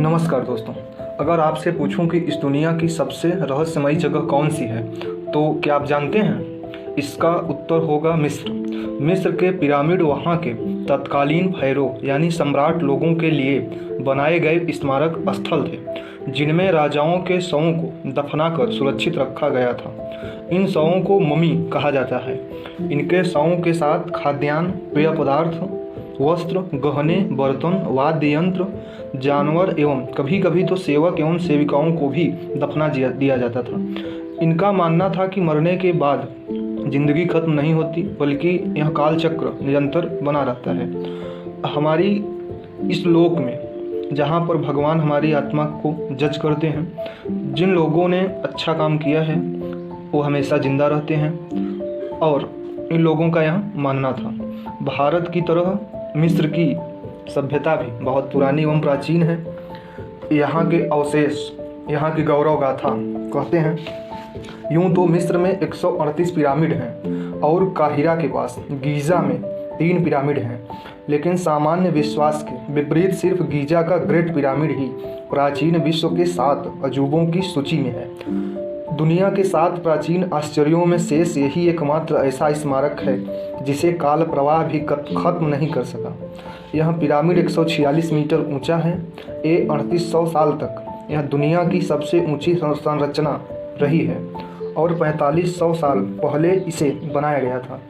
नमस्कार दोस्तों। अगर आपसे पूछूं कि इस दुनिया की सबसे रहस्यमयी जगह कौन सी है, तो क्या आप जानते हैं? इसका उत्तर होगा मिस्र। मिस्र के पिरामिड वहाँ के तत्कालीन pharaoh यानी सम्राट लोगों के लिए बनाए गए स्मारक स्थल थे, जिनमें राजाओं के शवों को दफनाकर सुरक्षित रखा गया था। इन शवों को ममी कहा जाता है। इनके शवों के साथ खाद्यान्न, पेय पदार्थ, वस्त्र, गहने, बर्तन, वाद्य यंत्र, जानवर एवं कभी कभी तो सेवक एवं सेविकाओं को भी दफना दिया जाता था। इनका मानना था कि मरने के बाद जिंदगी खत्म नहीं होती, बल्कि यह काल चक्र निरंतर बना रहता है। हमारी इस लोक में, जहाँ पर भगवान हमारी आत्मा को जज करते हैं, जिन लोगों ने अच्छा काम किया है वो हमेशा जिंदा रहते हैं, और इन लोगों का यह मानना था। भारत की तरह मिस्र की सभ्यता भी बहुत पुरानी एवं प्राचीन है। यहाँ के अवशेष यहाँ की गौरव गाथा कहते हैं। यूं तो मिस्र में 138 पिरामिड हैं और काहिरा के पास गीज़ा में 3 पिरामिड हैं, लेकिन सामान्य विश्वास के विपरीत सिर्फ गीज़ा का ग्रेट पिरामिड ही प्राचीन विश्व के 7 अजूबों की सूची में है। दुनिया के 7 प्राचीन आश्चर्यों में शेष यही एकमात्र ऐसा स्मारक है जिसे काल प्रवाह भी खत्म नहीं कर सका। यह पिरामिड 146 मीटर ऊंचा है। ये 3800 साल तक यह दुनिया की सबसे ऊंची संरचना रही है और 4500 साल पहले इसे बनाया गया था।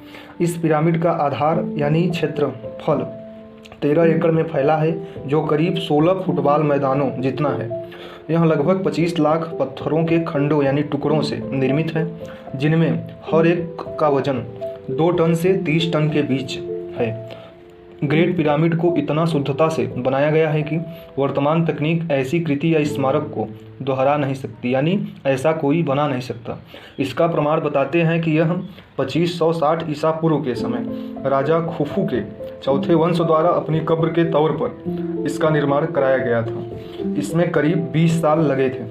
इस पिरामिड का आधार यानी क्षेत्रफल 13 एकड़ में फैला है, जो करीब 16 फुटबॉल मैदानों जितना है। यह लगभग 25 लाख पत्थरों के खंडों यानी टुकड़ों से निर्मित है, जिनमें हर एक का वजन 2 टन से 30 टन के बीच है। ग्रेट पिरामिड को इतना शुद्धता से बनाया गया है कि वर्तमान तकनीक ऐसी कृति या स्मारक को दोहरा नहीं सकती, यानी ऐसा कोई बना नहीं सकता। इसका प्रमाण बताते हैं कि यह 2560 ईसा पूर्व के समय राजा खुफू के चौथे वंश द्वारा अपनी कब्र के तौर पर इसका निर्माण कराया गया था। इसमें करीब 20 साल लगे थे।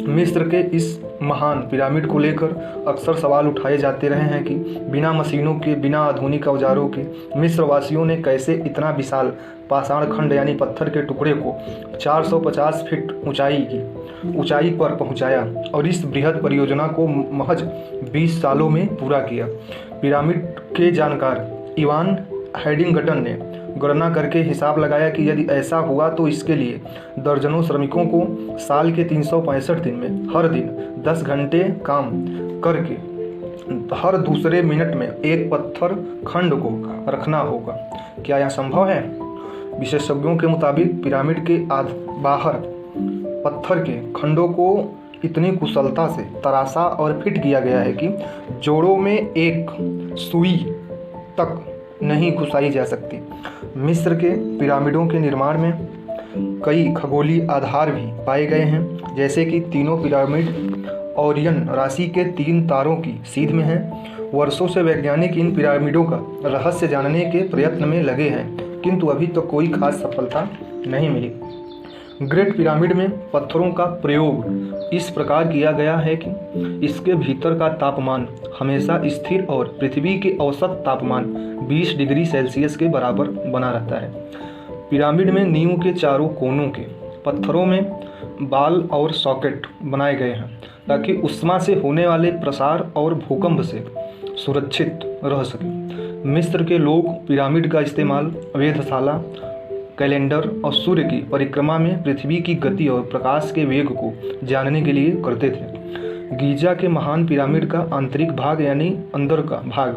मिस्र के इस महान पिरामिड को लेकर अक्सर सवाल उठाए जाते रहे हैं कि बिना मशीनों के, बिना आधुनिक औजारों के मिस्र वासियों ने कैसे इतना विशाल पाषाण खंड यानी पत्थर के टुकड़े को 450 फीट ऊंचाई पर पहुंचाया और इस बृहद परियोजना को महज 20 सालों में पूरा किया। पिरामिड के जानकार इवान हैडिंगटन ने गणना करके हिसाब लगाया कि यदि ऐसा हुआ तो इसके लिए दर्जनों श्रमिकों को साल के 365 दिन में हर दिन 10 घंटे काम करके हर दूसरे मिनट में एक पत्थर खंड को रखना होगा। क्या यह संभव है? विशेषज्ञों के मुताबिक पिरामिड के बाहर पत्थर के खंडों को इतनी कुशलता से तराशा और फिट किया गया है कि जोड़ों में एक सुई तक नहीं घुसाई जा सकती। मिस्र के पिरामिडों के निर्माण में कई खगोलीय आधार भी पाए गए हैं, जैसे कि तीनों पिरामिड ओरियन राशि के 3 तारों की सीध में हैं। वर्षों से वैज्ञानिक इन पिरामिडों का रहस्य जानने के प्रयत्न में लगे हैं, किंतु अभी तक कोई खास सफलता नहीं मिली। ग्रेट पिरामिड में पत्थरों का प्रयोग इस प्रकार किया गया है कि इसके भीतर का तापमान हमेशा स्थिर और पृथ्वी के औसत तापमान 20 डिग्री सेल्सियस के बराबर बना रहता है। पिरामिड में नींव के चारों कोनों के पत्थरों में बाल और सॉकेट बनाए गए हैं, ताकि उष्मा से होने वाले प्रसार और भूकंप से सुरक्षित रह सके। मिस्र के लोग पिरामिड का इस्तेमाल वेधशाला, कैलेंडर और सूर्य की परिक्रमा में पृथ्वी की गति और प्रकाश के वेग को जानने के लिए करते थे। गीजा के महान पिरामिड का आंतरिक भाग यानी अंदर का भाग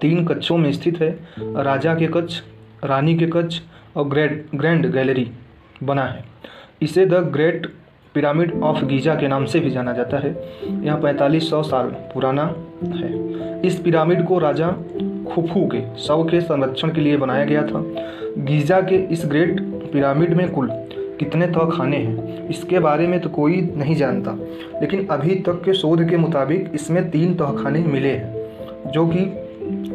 3 कक्षों में स्थित है। राजा के कक्ष, रानी के कक्ष और ग्रैंड गैलरी बना है। इसे the great pyramid of Giza के नाम से भी जाना जाता है। यह 4500 साल पुराना है। इस पिरामिड को राजा खुफू के शव के संरक्षण के लिए बनाया गया था। गीजा के इस ग्रेट पिरामिड में कुल कितने तहखाने हैं, इसके बारे में तो कोई नहीं जानता, लेकिन अभी तक के शोध के मुताबिक इसमें 3 तहखाने मिले हैं, जो कि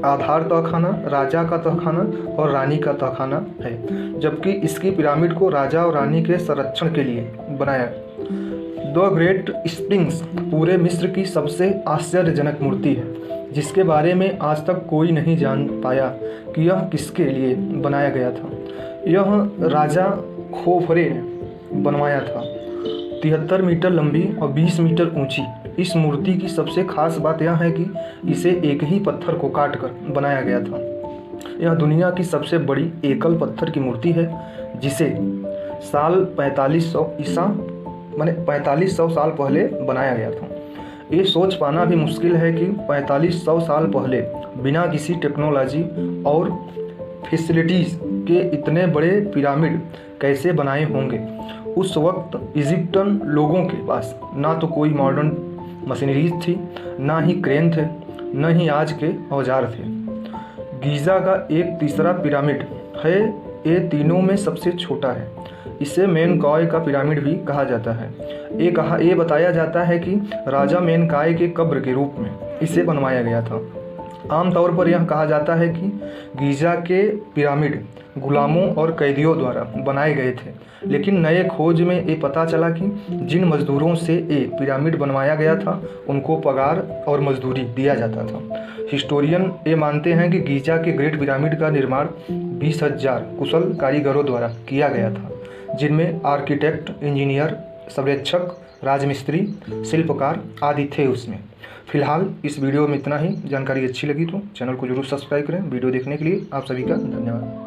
आधार तहखाना, राजा का तहखाना और रानी का तहखाना है, जबकि इसकी पिरामिड को राजा और रानी के संरक्षण के लिए बनाया। द ग्रेट स्प्रिंग्स पूरे मिस्र की सबसे आश्चर्यजनक मूर्ति है, जिसके बारे में आज तक कोई नहीं जान पाया कि यह किसके लिए बनाया गया था। यह राजा खोफरे बनवाया था। 73 मीटर लंबी और 20 मीटर ऊंची इस मूर्ति की सबसे खास बात यह है कि इसे एक ही पत्थर को काट कर बनाया गया था। यह दुनिया की सबसे बड़ी एकल पत्थर की मूर्ति है, जिसे साल 4500 ईसा माने 4500 साल पहले बनाया गया था। ये सोच पाना भी मुश्किल है कि 4500 साल पहले बिना किसी टेक्नोलॉजी और फैसिलिटीज़ के इतने बड़े पिरामिड कैसे बनाए होंगे। उस वक्त इजिप्टियन लोगों के पास ना तो कोई मॉडर्न मशीनरीज थी, ना ही क्रेन थे, न ही आज के औजार थे। गीज़ा का एक तीसरा पिरामिड है, ये तीनों में सबसे छोटा है। इसे मेनकाय का पिरामिड भी कहा जाता है। ये बताया जाता है कि राजा मेनकाय के कब्र के रूप में इसे बनवाया गया था। आमतौर पर यह कहा जाता है कि गीज़ा के पिरामिड गुलामों और कैदियों द्वारा बनाए गए थे, लेकिन नए खोज में ये पता चला कि जिन मजदूरों से ये पिरामिड बनवाया गया था उनको पगार और मजदूरी दिया जाता था। हिस्टोरियन ये मानते हैं कि गीज़ा के ग्रेट पिरामिड का निर्माण 20,000 कुशल कारीगरों द्वारा किया गया था, जिनमें आर्किटेक्ट, इंजीनियर, संरक्षक, राजमिस्त्री, शिल्पकार आदि थे उसमें। फिलहाल इस वीडियो में इतना ही। जानकारी अच्छी लगी तो चैनल को जरूर सब्सक्राइब करें। वीडियो देखने के लिए आप सभी का धन्यवाद।